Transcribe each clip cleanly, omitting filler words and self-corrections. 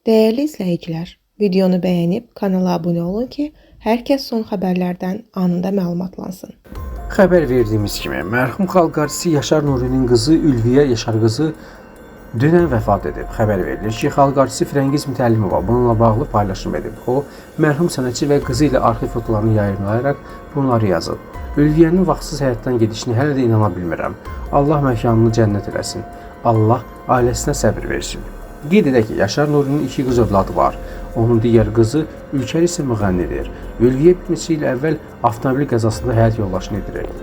Değerli izləyicilər, videonu bəyənib kanala abunə olun ki, hər kəs son xəbərlərdən anında məlumatlansın. Xəbər verdiyimiz kimi, mərhum xalq artisti Yaşar Nurinin qızı Ülviyə Yaşarqızı dünən vəfat edib. Xəbər verilir ki, xalq artisti Firəngiz Mütəllimova bununla bağlı paylaşım edib. O, mərhum sənətçi və qızı ilə arxiv fotolarını yayımlayaraq bunları yazıb. Ülviyənin vaxtsız həyatdan gedişini hələ də inana bilmirəm. Allah məkanını cənnət eləsin. Allah ailəsinə səbir versin. Qeyd edək ki, Yaşar Nurinin 2 qız övladı var. Onun digər qızı Ülker isə müğənnidir. Ülviyə bir neçə il əvvəl avtomobil qəzasında həyat yoldaşını itirib.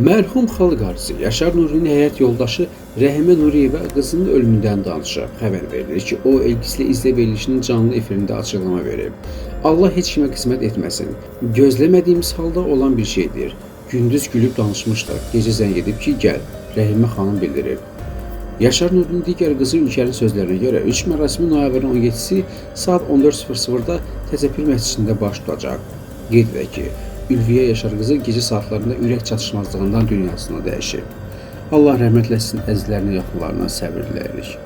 Mərhum xalq artisti Yaşar Nurinin həyat yoldaşı Rəhimə Nuriyeva qızının ölümündən danışıb. Xəbər verilir ki, o elgisilə izlə verilişinin canlı efirində açıqlama verib. Allah heç kimə qismət etməsin. Gözləmədiyimiz halda olan bir şeydir. Gündüz gülüb danışmışdıq. Gecə zəng edib ki, gəl. Rəhimə xanım bildirib. Yaşar Nurinin digər qızı Ülkerin sözlərinə görə üç mərasimi noyabrın 17-si saat 14:00-da Təzəpir məscidində baş tutacaq. Qeyd edək ki, Ülviyə Yaşarqızı gecə saatlarında ürək çatışmazlığından dünyasını dəyişib. Allah rəhmət eləsin, əzizlərinə, yaxınlarına səbir diləyirik.